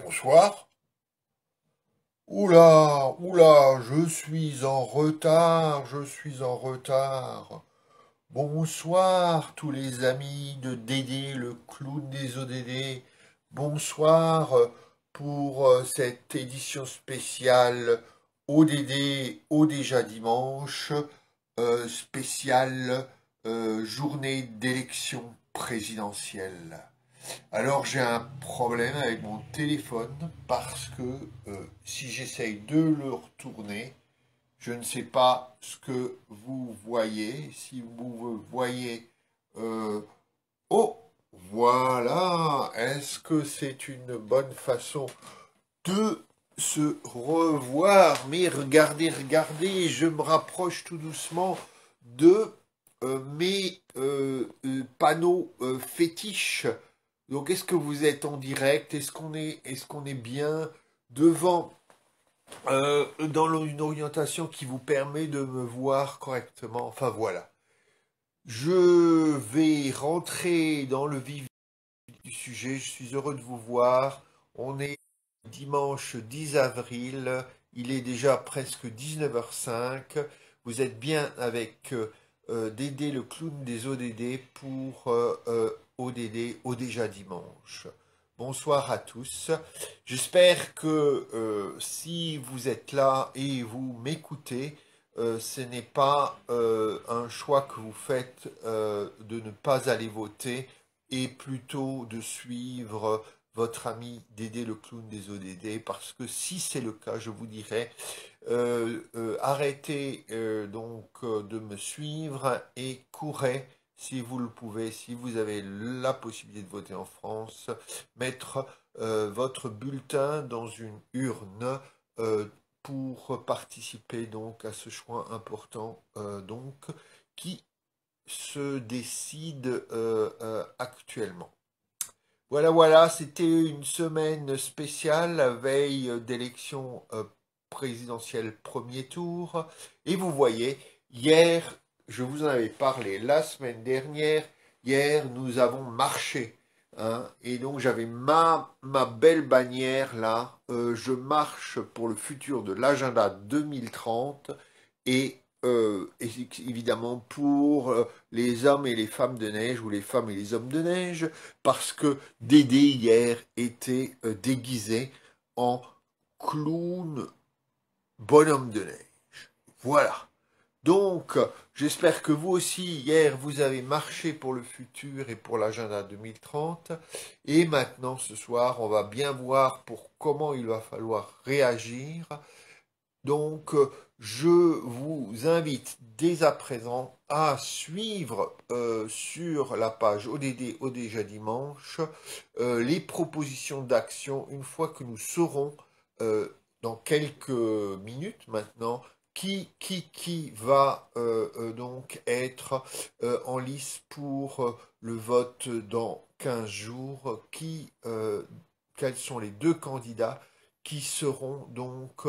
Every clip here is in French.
Bonsoir. Oula, oula, je suis en retard, je suis en retard. Bonsoir tous les amis de Dédé, le clown des ODD. Bonsoir pour cette édition spéciale ODD au déjà dimanche, spéciale journée d'élection présidentielle. Alors j'ai un problème avec mon téléphone parce que si j'essaye de le retourner, je ne sais pas ce que vous voyez. Si vous voyez... euh, oh, voilà. Est-ce que c'est une bonne façon de se revoir? Mais regardez, regardez, je me rapproche tout doucement de mes panneaux fétiches. Donc, est-ce que vous êtes en direct? Est-ce qu'on est bien devant dans une orientation qui vous permet de me voir correctement? Enfin voilà. Je vais rentrer dans le vif du sujet. Je suis heureux de vous voir. On est dimanche 10 avril. Il est déjà presque 19h05. Vous êtes bien avec Dédé, le clown des ODD pour ODD, au déjà dimanche. Bonsoir à tous. J'espère que si vous êtes là et vous m'écoutez, ce n'est pas un choix que vous faites de ne pas aller voter et plutôt de suivre votre ami Dédé le clown des ODD, parce que si c'est le cas, je vous dirais, arrêtez de me suivre et courez si vous le pouvez, si vous avez la possibilité de voter en France, mettre votre bulletin dans une urne pour participer donc à ce choix important qui se décide actuellement. Voilà, voilà, c'était une semaine spéciale, la veille d'élection présidentielle premier tour. Et vous voyez, hier, je vous en avais parlé la semaine dernière, hier, nous avons marché, hein. Et donc, j'avais ma belle bannière là, je marche pour le futur de l'agenda 2030 et évidemment pour les hommes et les femmes de neige ou les femmes et les hommes de neige parce que Dédé hier était déguisé en clown bonhomme de neige. Voilà. Donc, j'espère que vous aussi, hier, vous avez marché pour le futur et pour l'agenda 2030. Et maintenant, ce soir, on va bien voir pour comment il va falloir réagir. Donc, je vous invite dès à présent à suivre sur la page ODD au déjà dimanche les propositions d'action une fois que nous saurons dans quelques minutes maintenant qui va donc être en lice pour le vote dans 15 jours, quels sont les deux candidats qui seront donc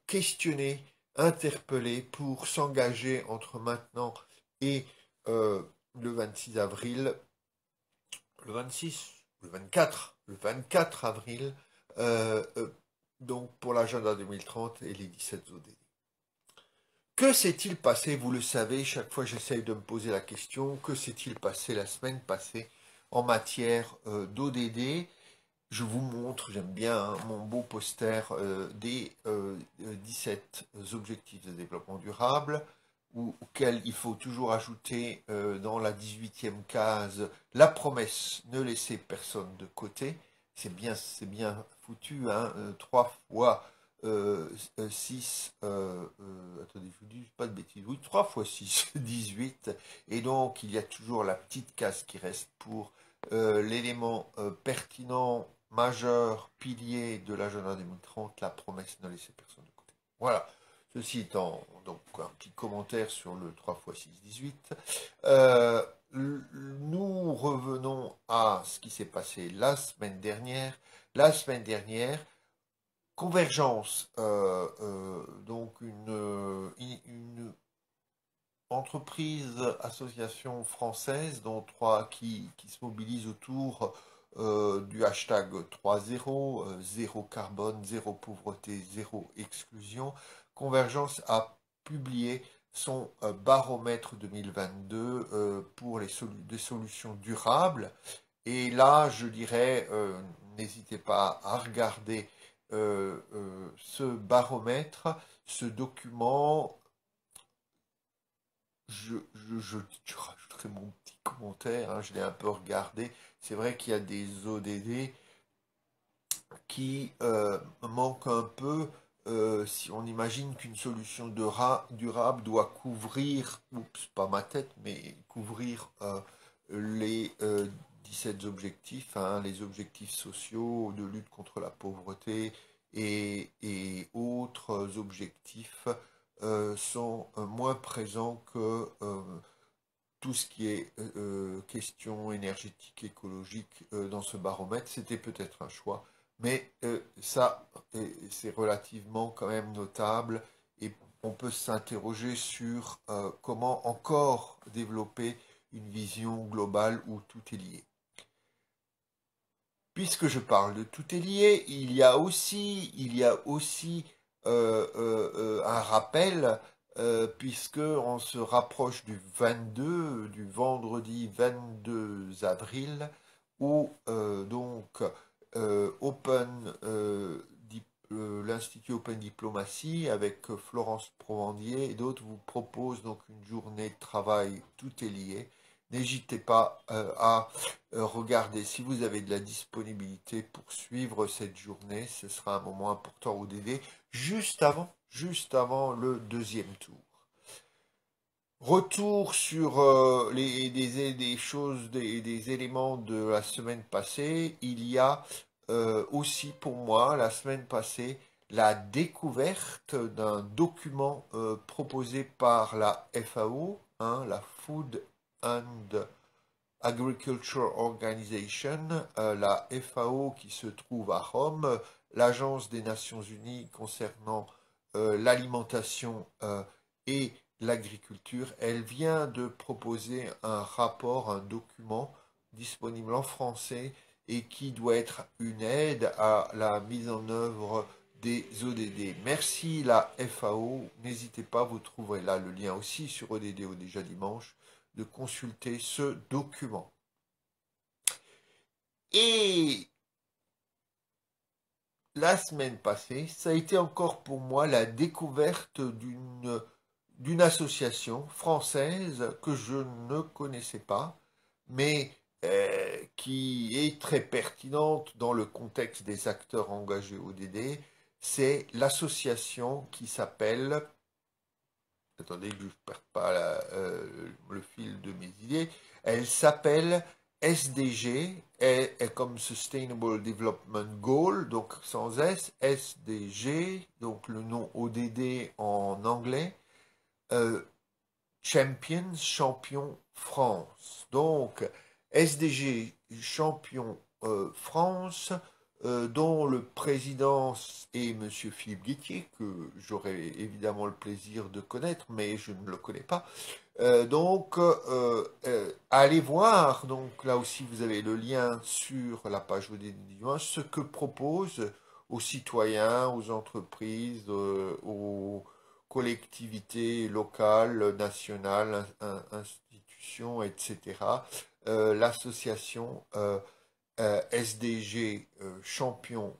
questionner, interpeller pour s'engager entre maintenant et le 26 avril, le 26, le 24 avril, donc pour l'agenda 2030 et les 17 ODD. Que s'est-il passé? Vous le savez, chaque fois j'essaye de me poser la question, que s'est-il passé la semaine passée en matière d'ODD? Je vous montre, j'aime bien mon beau poster des 17 objectifs de développement durable, auquel il faut toujours ajouter dans la 18e case la promesse ne laisser personne de côté. C'est bien foutu, hein, 3 fois 6, attendez, je vous dis pas de bêtises, oui, 3 fois 6, 18, et donc il y a toujours la petite case qui reste pour l'élément pertinent, majeur, pilier de l'agenda 2030, la promesse de ne laisser personne de côté. Voilà. Ceci étant donc un petit commentaire sur le 3 x 6, 18. Nous revenons à ce qui s'est passé la semaine dernière. La semaine dernière, Convergence, donc une entreprise, association française, dont trois qui se mobilisent autour du hashtag 3.0, zéro carbone, zéro pauvreté, zéro exclusion, Convergence a publié son baromètre 2022 pour des solutions durables. Et là, je dirais, n'hésitez pas à regarder ce baromètre, ce document. Je rajouterai mon petit commentaire, hein, je l'ai un peu regardé. C'est vrai qu'il y a des ODD qui manquent un peu. Si on imagine qu'une solution durable doit couvrir, oups, pas ma tête, mais couvrir les 17 objectifs, hein, les objectifs sociaux de lutte contre la pauvreté et autres objectifs sont moins présents que tout ce qui est question énergétique, écologique dans ce baromètre. C'était peut-être un choix, mais ça, c'est relativement quand même notable et on peut s'interroger sur comment encore développer une vision globale où tout est lié. Puisque je parle de tout est lié, il y a aussi un rappel, puisque on se rapproche du 22, du vendredi 22 avril, où l'Institut Open Diplomatie avec Florence Provandier et d'autres vous propose donc une journée de travail tout est lié. N'hésitez pas à regarder si vous avez de la disponibilité pour suivre cette journée. Ce sera un moment important au DD, juste avant le deuxième tour. Retour sur des choses, des éléments de la semaine passée. Il y a aussi pour moi, la semaine passée, la découverte d'un document proposé par la FAO, hein, la Food and Agriculture Organization, la FAO qui se trouve à Rome, l'Agence des Nations Unies concernant l'alimentation et l'agriculture. Elle vient de proposer un rapport, un document disponible en français et qui doit être une aide à la mise en œuvre des ODD. Merci la FAO. N'hésitez pas, vous trouverez là le lien aussi sur ODD au déjà dimanche, de consulter ce document. Et la semaine passée, ça a été encore pour moi la découverte d'une association française que je ne connaissais pas, mais qui est très pertinente dans le contexte des acteurs engagés au DD. C'est l'association qui s'appelle, attendez que je ne perde pas le fil de mes idées, elle s'appelle SDG, comme Sustainable Development Goal, donc sans S, SDG, donc le nom ODD en anglais, Champion France. Donc SDG Champion France, dont le président est M. Philippe Guittier, que j'aurai évidemment le plaisir de connaître, mais je ne le connais pas. Allez voir, donc là aussi vous avez le lien sur la page web du dimanche, ce que propose aux citoyens, aux entreprises, aux collectivités locales, nationales, institutions, etc. L'association SDG Champion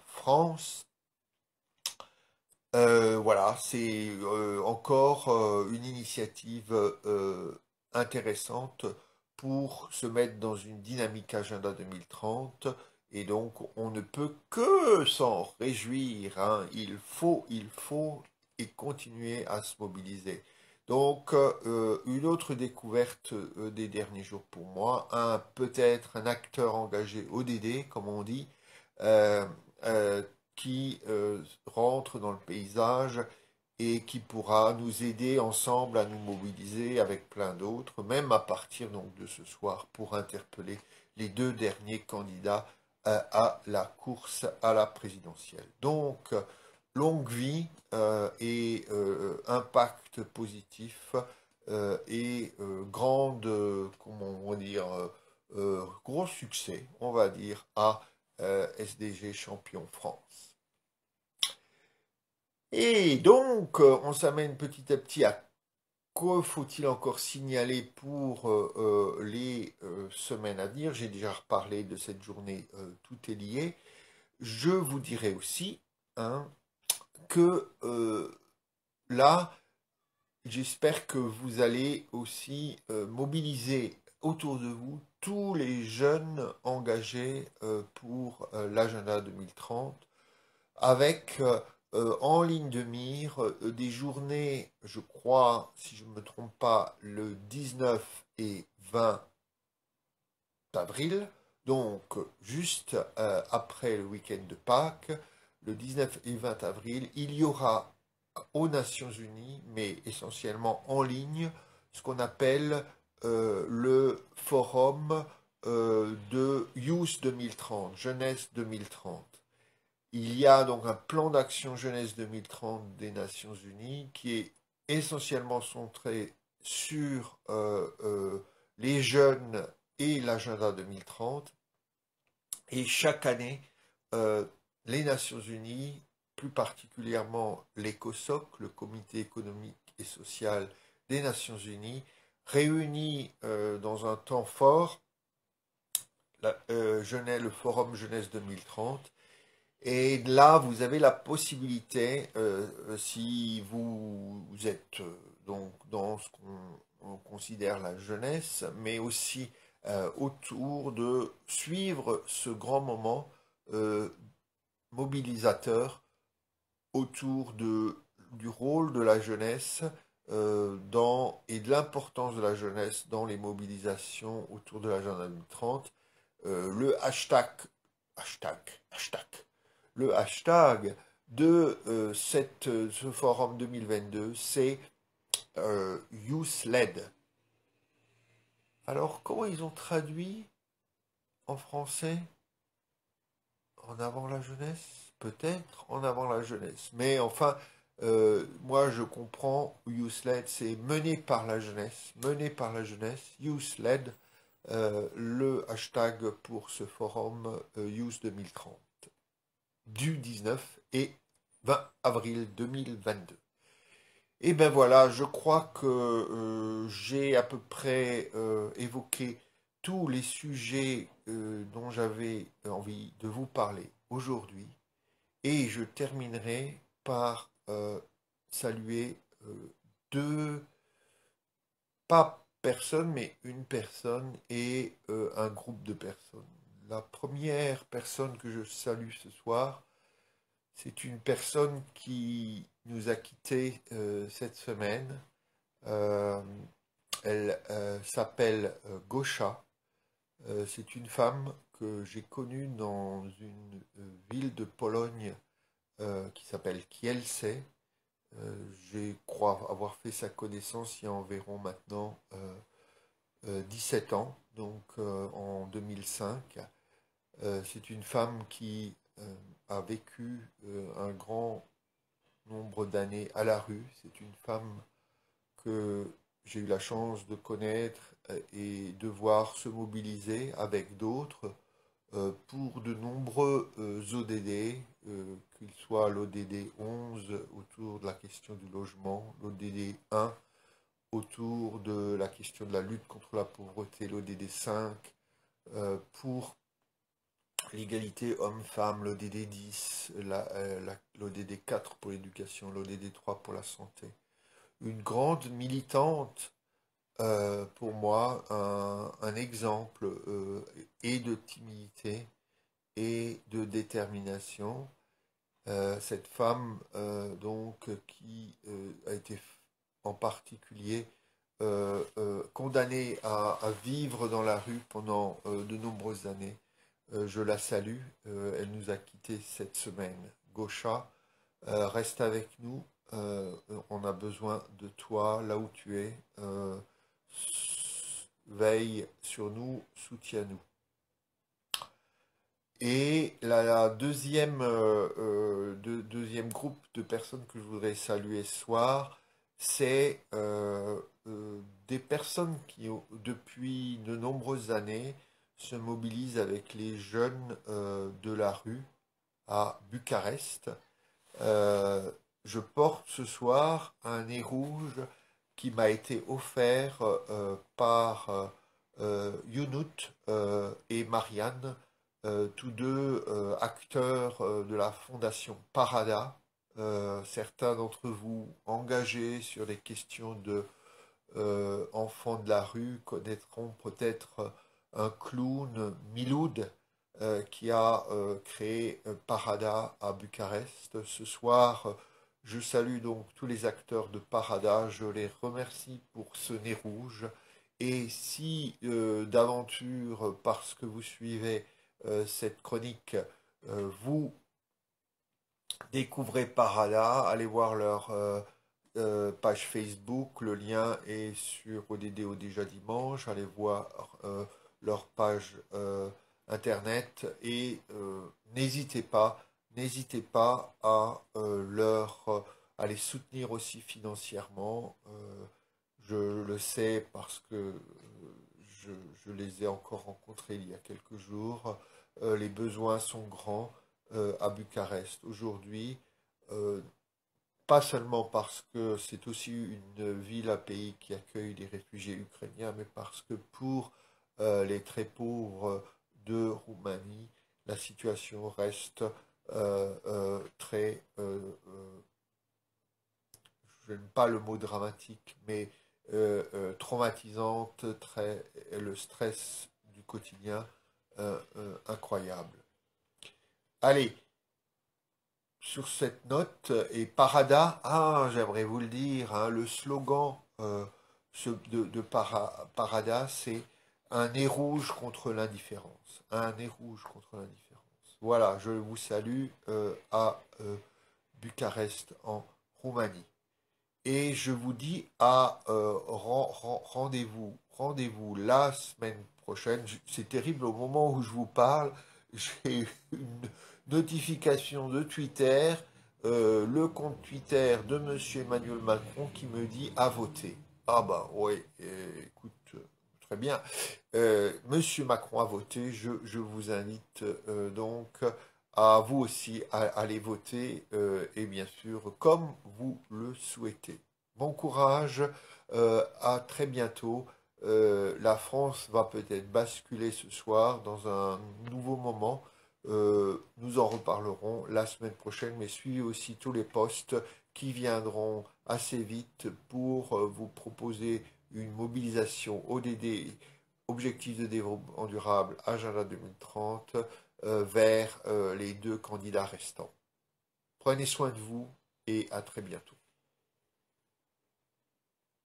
France. Voilà, c'est encore une initiative intéressante pour se mettre dans une dynamique Agenda 2030. Et donc, on ne peut que s'en réjouir, hein. Il faut et continuer à se mobiliser. Donc, une autre découverte des derniers jours pour moi, peut-être un acteur engagé ODD, comme on dit, euh, euh, qui rentre dans le paysage et qui pourra nous aider ensemble à nous mobiliser avec plein d'autres, même à partir donc de ce soir, pour interpeller les deux derniers candidats à la course à la présidentielle. Donc, longue vie et impact positif et grande, comment on va dire, gros succès, on va dire, à SDG Champion France. Et donc, on s'amène petit à petit à quoi faut-il encore signaler pour les semaines à venir. J'ai déjà reparlé de cette journée, tout est lié. Je vous dirai aussi hein, que là, j'espère que vous allez aussi mobiliser autour de vous tous les jeunes engagés pour l'agenda 2030 avec en ligne de mire des journées, je crois, si je ne me trompe pas, le 19 et 20 avril, donc juste après le week-end de Pâques, le 19 et 20 avril, il y aura aux Nations Unies, mais essentiellement en ligne, ce qu'on appelle le forum de Youth 2030, Jeunesse 2030. Il y a donc un plan d'action Jeunesse 2030 des Nations Unies qui est essentiellement centré sur les jeunes et l'agenda 2030. Et chaque année, euh, les Nations Unies, plus particulièrement l'ECOSOC, le Comité économique et social des Nations Unies, réunit dans un temps fort le Forum Jeunesse 2030. Et là, vous avez la possibilité, si vous êtes donc dans ce qu'on considère la jeunesse, mais aussi autour de suivre ce grand moment euh, mobilisateur autour du rôle de la jeunesse et de l'importance de la jeunesse dans les mobilisations autour de l'agenda 2030. Le hashtag, hashtag, le hashtag de ce forum 2022, c'est Youth-led. Alors, comment ils ont traduit en français en avant la jeunesse? Peut-être en avant la jeunesse. Mais enfin, moi je comprends Youth-led, c'est mené par la jeunesse. Mené par la jeunesse, Youth-led, le hashtag pour ce forum Youth 2030 du 19 et 20 avril 2022. Et ben voilà, je crois que j'ai à peu près évoqué tous les sujets dont j'avais envie de vous parler aujourd'hui. Et je terminerai par saluer deux, pas personnes, mais une personne et un groupe de personnes. La première personne que je salue ce soir, c'est une personne qui nous a quittés cette semaine. Euh, Elle s'appelle Gosha. C'est une femme que j'ai connue dans une ville de Pologne qui s'appelle Kielce. Je crois avoir fait sa connaissance il y a environ maintenant 17 ans, donc en 2005. C'est une femme qui a vécu un grand nombre d'années à la rue. C'est une femme que j'ai eu la chance de connaître et de voir se mobiliser avec d'autres pour de nombreux ODD, qu'ils soient l'ODD 11 autour de la question du logement, l'ODD 1 autour de la question de la lutte contre la pauvreté, l'ODD 5 pour l'égalité homme-femme, l'ODD 10, l'ODD 4 pour l'éducation, l'ODD 3 pour la santé. Une grande militante pour moi un exemple et de timidité et de détermination. Cette femme donc qui a été en particulier condamnée à vivre dans la rue pendant de nombreuses années. Je la salue. Elle nous a quittés cette semaine. Gosha, reste avec nous. On a besoin de toi là où tu es. Veille sur nous, soutiens-nous. Et la deuxième, deuxième groupe de personnes que je voudrais saluer ce soir, c'est des personnes qui, depuis de nombreuses années, se mobilise avec les jeunes de la rue à Bucarest. Euh, je porte ce soir un nez rouge qui m'a été offert par Younut et Marianne, tous deux acteurs de la fondation Parada. Certains d'entre vous engagés sur les questions de enfants de la rue connaîtront peut-être un clown, Miloud, qui a créé Parada à Bucarest. Ce soir, je salue donc tous les acteurs de Parada, je les remercie pour ce nez rouge. Et si d'aventure, parce que vous suivez cette chronique, vous découvrez Parada, allez voir leur page Facebook, le lien est sur ODD déjà dimanche, allez voir leur page internet et n'hésitez pas à à les soutenir aussi financièrement. Je le sais parce que je, je les ai encore rencontrés il y a quelques jours. Les besoins sont grands à Bucarest aujourd'hui. Euh, Pas seulement parce que c'est aussi une ville, un pays qui accueille des réfugiés ukrainiens, mais parce que pour les très pauvres de Roumanie, la situation reste très, je n'aime pas le mot dramatique, mais traumatisante, le stress du quotidien incroyable. Allez, sur cette note, et Parada, j'aimerais vous le dire, hein, le slogan de Parada, c'est un nez rouge contre l'indifférence. Un nez rouge contre l'indifférence. Voilà, je vous salue à Bucarest en Roumanie. Et je vous dis à rendez-vous la semaine prochaine. C'est terrible, au moment où je vous parle, j'ai une notification de Twitter, le compte Twitter de Monsieur Emmanuel Macron qui me dit à voter. Ah bah oui, écoute, très bien. Monsieur Macron a voté, je vous invite donc à vous aussi à aller voter et bien sûr comme vous le souhaitez. Bon courage, à très bientôt. La France va peut-être basculer ce soir dans un nouveau moment. Nous en reparlerons la semaine prochaine, mais suivez aussi tous les posts qui viendront assez vite pour vous proposer une mobilisation ODD, Objectifs de développement durable, Agenda 2030, vers les deux candidats restants. Prenez soin de vous et à très bientôt.